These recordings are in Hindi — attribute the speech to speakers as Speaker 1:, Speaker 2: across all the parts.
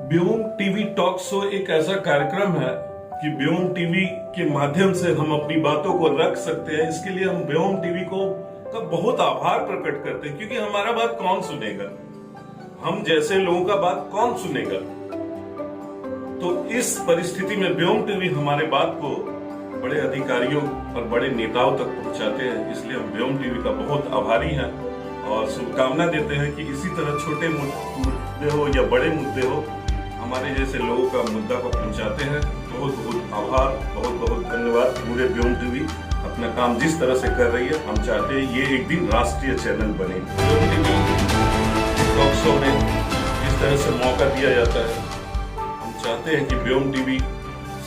Speaker 1: व्योम टीवी टॉक शो एक ऐसा कार्यक्रम है कि व्योम टीवी के माध्यम से हम अपनी बातों को रख सकते हैं। इसके लिए हम व्योम टीवी का बहुत आभार प्रकट करते हैं, क्योंकि हमारा बात कौन सुनेगा, हम जैसे लोगों का बात कौन सुनेगा। तो इस परिस्थिति में व्योम टीवी हमारे बात को बड़े अधिकारियों और बड़े नेताओं तक पहुंचाते हैं। इसलिए हम व्योम टीवी का बहुत आभारी हैं और शुभकामना देते हैं कि इसी तरह छोटे मुद्दे हो या बड़े मुद्दे हो, हमारे जैसे लोगों का मुद्दा को पहुंचाते हैं। बहुत बहुत आभार, बहुत बहुत धन्यवाद। पूरे व्योम टीवी अपना काम जिस तरह से कर रही है, हम चाहते हैं ये एक दिन राष्ट्रीय चैनल बने। व्योम टीवी टॉक शो में जिस तरह से मौका दिया जाता है, हम चाहते हैं कि व्योम टीवी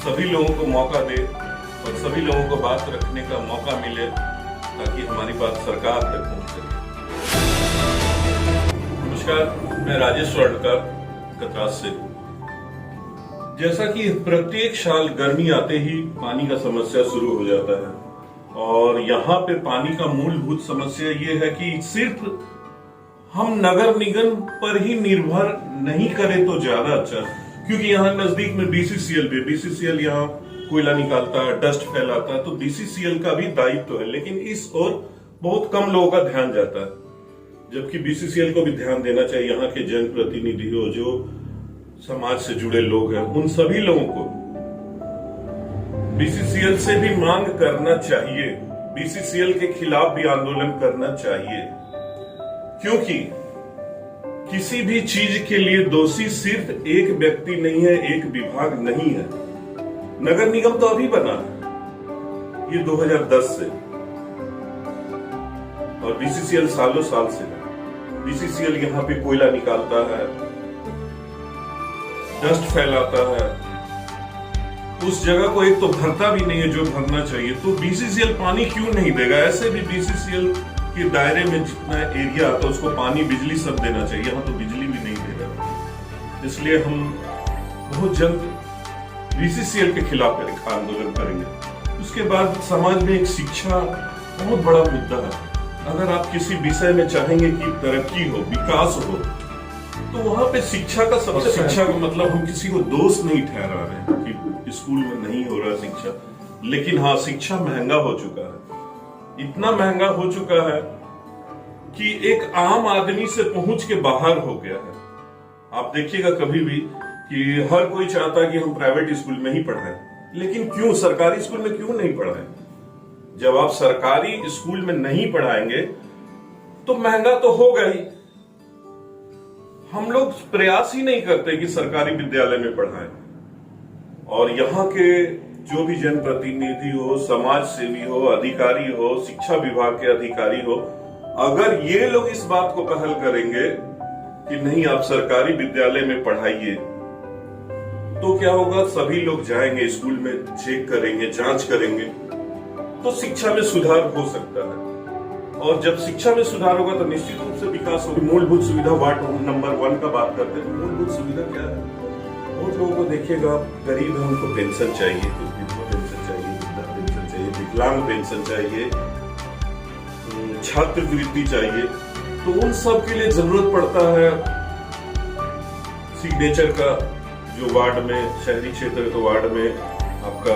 Speaker 1: सभी लोगों को मौका दे और सभी लोगों को बात रखने का मौका मिले, ताकि हमारी बात सरकार तक पहुंच सके। नमस्कार, मैं राजेश वर्णकर कतरास से। जैसा कि प्रत्येक साल गर्मी आते ही पानी का समस्या शुरू हो जाता है, और यहाँ पे पानी का मूलभूत समस्या ये है कि सिर्फ हम नगर निगम पर ही निर्भर नहीं करें तो ज्यादा अच्छा, क्योंकि यहाँ नजदीक में बीसीसीएल भी, बीसीसीएल यहाँ कोयला निकालता है, डस्ट फैलाता है, तो बीसीसीएल का भी दायित्व है, लेकिन इस ओर बहुत कम लोगों का ध्यान जाता है। जबकि बीसीसीएल को भी ध्यान देना चाहिए। यहाँ के जनप्रतिनिधि हो, जो समाज से जुड़े लोग हैं, उन सभी लोगों को बीसीसीएल से भी मांग करना चाहिए, बीसीसीएल के खिलाफ भी आंदोलन करना चाहिए, क्योंकि किसी भी चीज के लिए दोषी सिर्फ एक व्यक्ति नहीं है, एक विभाग नहीं है। नगर निगम तो अभी बना है, ये 2010 से, और बीसीसीएल सालों साल से है। बीसीसीएल यहाँ पे कोयला निकालता है, डस्ट फैलाता है, उस जगह को एक तो भरता भी नहीं है जो भरना चाहिए। तो बीसीसीएल पानी क्यों नहीं देगा? ऐसे भी बीसीसीएल के दायरे में जितना एरिया आता है उसको पानी, बिजली सब देना चाहिए। यहाँ तो बिजली भी नहीं दे रहा। इसलिए हम बहुत जल्द बीसीसीएल के खिलाफ आंदोलन करेंगे। उसके बाद समाज में एक शिक्षा बहुत बड़ा मुद्दा है। अगर आप किसी विषय में चाहेंगे कि तरक्की हो, विकास हो, तो वहां पे शिक्षा का सबसे, शिक्षा का मतलब हम किसी को दोष नहीं ठहरा रहे हैं कि स्कूल में नहीं हो रहा शिक्षा, लेकिन हाँ, शिक्षा महंगा हो चुका है। इतना महंगा हो चुका है कि एक आम आदमी से पहुंच के बाहर हो गया है। आप देखिएगा कभी भी कि हर कोई चाहता है कि हम प्राइवेट स्कूल में ही पढ़ाएं, लेकिन क्यों सरकारी स्कूल में क्यों नहीं पढ़ाएं? जब आप सरकारी स्कूल में नहीं पढ़ाएंगे तो महंगा तो होगा ही। हम लोग प्रयास ही नहीं करते कि सरकारी विद्यालय में पढ़ाएं। और यहाँ के जो भी जनप्रतिनिधि हो, समाज सेवी हो, अधिकारी हो, शिक्षा विभाग के अधिकारी हो, अगर ये लोग इस बात को पहल करेंगे कि नहीं आप सरकारी विद्यालय में पढ़ाइए, तो क्या होगा? सभी लोग जाएंगे स्कूल में, चेक करेंगे, जांच करेंगे, तो शिक्षा में सुधार हो सकता है। और जब शिक्षा में सुधार होगा तो निश्चित रूप से विकास होगी। मूलभूत सुविधा वार्ड नंबर 1 का बात करते हैं। मूलभूत सुविधा क्या है? बहुत लोगों को देखिएगा, गरीब है, उनको पेंशन चाहिए, विधवा पेंशन चाहिए, वृद्धा पेंशन चाहिए, विकलांग पेंशन चाहिए, छात्रवृत्ति चाहिए। तो उन सब के लिए जरूरत पड़ता है सिग्नेचर का। जो वार्ड में, शहरी क्षेत्र है तो वार्ड में आपका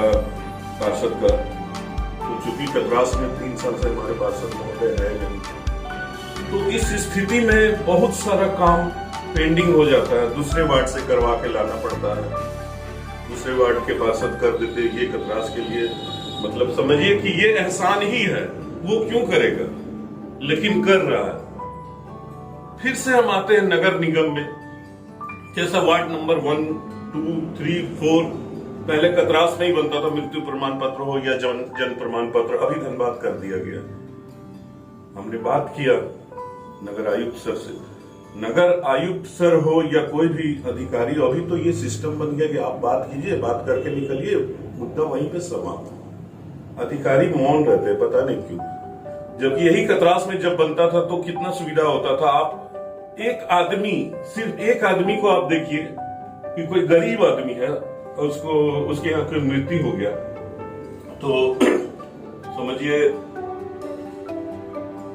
Speaker 1: पार्षद का, तो चूंकि कतरास में 3 साल से हमारे पार्षद महोदय है नहीं, तो इस स्थिति में बहुत सारा काम पेंडिंग हो जाता है। दूसरे वार्ड से करवा के लाना पड़ता है, दूसरे वार्ड के पार्षद कर देते। ये कतरास के लिए मतलब समझिए कि ये एहसान ही है, वो क्यों करेगा, लेकिन कर रहा है। फिर से हम आते हैं नगर निगम में। जैसा वार्ड नंबर 1, 2, 3, 4 पहले कतरास में ही बनता था, मृत्यु प्रमाण पत्र हो या जन्म प्रमाण पत्र, अभी धनबाद कर दिया गया। हमने बात किया नगर आयुक्त सर से, नगर आयुक्त सर हो या कोई भी अधिकारी, अभी तो ये सिस्टम बन गया कि आप बात कीजिए, बात करके निकलिए, मुद्दा वहीं पे समाप्त। अधिकारी मौन रहते, पता नहीं क्यों। जबकि यही कतरास में जब बनता था तो कितना सुविधा होता था। आप एक आदमी, सिर्फ एक आदमी को आप देखिए कि कोई गरीब आदमी है, उसको, उसके यहाँ कोई मृत्यु हो गया, तो समझिए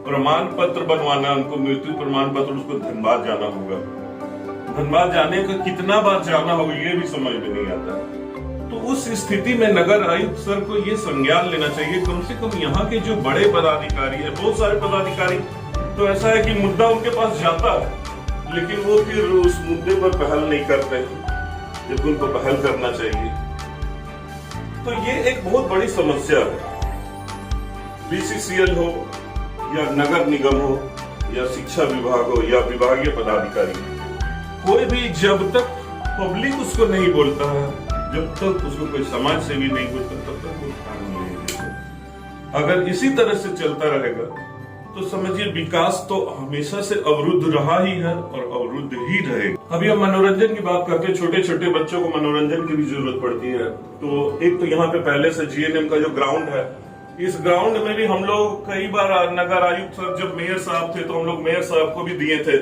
Speaker 1: प्रमाण पत्र बनवाना, उनको मृत्यु प्रमाण पत्र, उसको धनबाद जाना होगा। धनबाद जाने का कितना बार जाना होगा ये भी समझ में नहीं आता। तो उस स्थिति में नगर आयुक्त सर को ये संज्ञान लेना चाहिए, कम से कम यहाँ के जो बड़े पदाधिकारी है, बहुत सारे पदाधिकारी तो ऐसा है कि मुद्दा उनके पास जाता है लेकिन वो फिर उस मुद्दे पर पहल नहीं करते जब उनको पहल करना चाहिए। तो ये एक बहुत बड़ी समस्या है। बीसीसीएल हो या नगर निगम हो या शिक्षा विभाग हो या विभागीय पदाधिकारी, कोई भी जब तक पब्लिक उसको नहीं बोलता है, जब तक उसको कोई समाज सेवी नहीं बोलता, तब तक वो ध्यान नहीं देता। अगर इसी तरह से चलता रहेगा तो समझिए विकास तो हमेशा से अवरुद्ध रहा ही है और अवरुद्ध ही रहेगा। अभी हम मनोरंजन की बात करते हैं, छोटे छोटे बच्चों को मनोरंजन की भी जरूरत पड़ती है। तो एक तो यहाँ पे पहले से जीएनएम का जो ग्राउंड है, इस ग्राउंड में भी हम लोग कई बार नगर आयुक्त सर जब मेयर साहब थे तो हम लोग मेयर साहब को भी दिए थे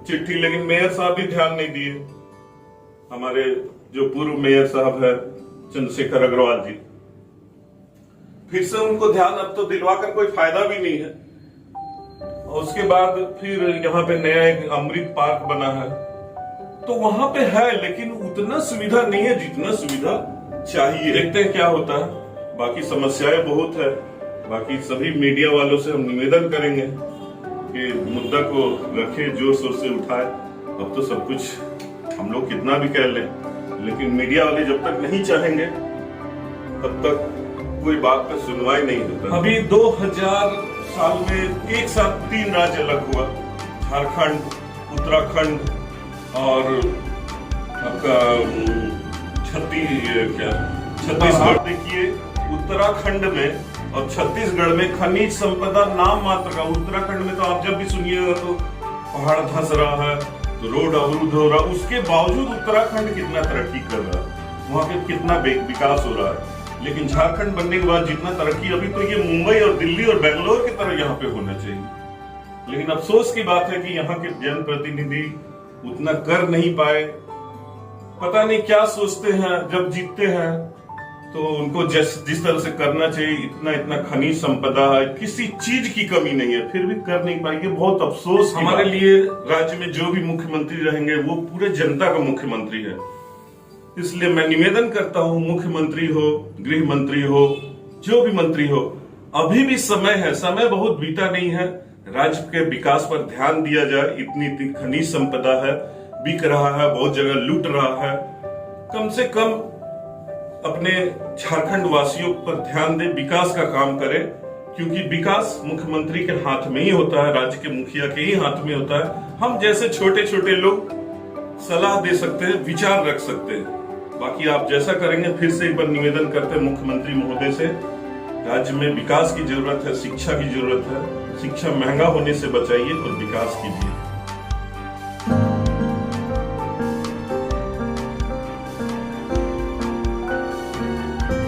Speaker 1: चिट्ठी, लेकिन मेयर साहब भी ध्यान नहीं दिए। हमारे जो पूर्व मेयर साहब है चंद्रशेखर अग्रवाल जी, फिर से उनको ध्यान अब तो दिलवा कर कोई फायदा भी नहीं है। और उसके बाद फिर यहाँ पे नया एक अमृत पार्क बना है, तो वहां पे है लेकिन उतना सुविधा नहीं है जितना सुविधा चाहिए। देखते हैं क्या होता है। बाकी समस्याएं बहुत है। बाकी सभी मीडिया वालों से हम निवेदन करेंगे कि मुद्दा को रखे, जोर शोर से उठाए। अब तो सब कुछ हम लोग कितना भी कह लें, लेकिन मीडिया वाले जब तक नहीं चाहेंगे तब तक कोई बात पर सुनवाई नहीं होता। अभी 2000 साल में एक साथ 3 राज्य अलग हुआ, झारखंड, उत्तराखंड और आपका छत्तीसगढ़। देखिए उत्तराखंड में और छत्तीसगढ़ में खनिज संपदा नाम मात्र का। उत्तराखंड में तो आप जब भी सुनिएगा तो पहाड़ धंस रहा है, तो रोड अवरुद्ध हो रहा है, उसके बावजूद उत्तराखंड कितना तरक्की कर रहा है, वहां पे कितना विकास हो रहा है। लेकिन झारखंड बनने के बाद जितना तरक्की, अभी तो ये मुंबई और दिल्ली और बेंगलोर की तरह यहाँ पे होना चाहिए। लेकिन अफसोस की बात है कि यहाँ के जनप्रतिनिधि उतना कर नहीं पाए। पता नहीं क्या सोचते हैं, जब जीतते हैं तो उनको जिस तरह से करना चाहिए, इतना खनिज संपदा है, किसी चीज की कमी नहीं है, फिर भी कर नहीं पाएंगे। बहुत अफसोस हमारे लिए। राज्य में जो भी मुख्यमंत्री रहेंगे वो पूरे जनता का मुख्यमंत्री है। इसलिए मैं निवेदन करता हूं, मुख्यमंत्री हो, गृह मंत्री हो, जो भी मंत्री हो, अभी भी समय है, समय बहुत बीता नहीं है। राज्य के विकास पर ध्यान दिया जाए। इतनी खनिज संपदा है, बिक रहा है, बहुत जगह लूट रहा है। कम से कम अपने झारखंड वासियों पर ध्यान दे, विकास का काम करे, क्योंकि विकास मुख्यमंत्री के हाथ में ही होता है, राज्य के मुखिया के ही हाथ में होता है। हम जैसे छोटे छोटे लोग सलाह दे सकते हैं, विचार रख सकते हैं। बाकी आप जैसा करेंगे, फिर से एक बार निवेदन करते हैं मुख्यमंत्री महोदय से, राज्य में विकास की जरूरत है, शिक्षा की जरूरत है। शिक्षा महंगा होने से बचाइए और विकास कीजिए।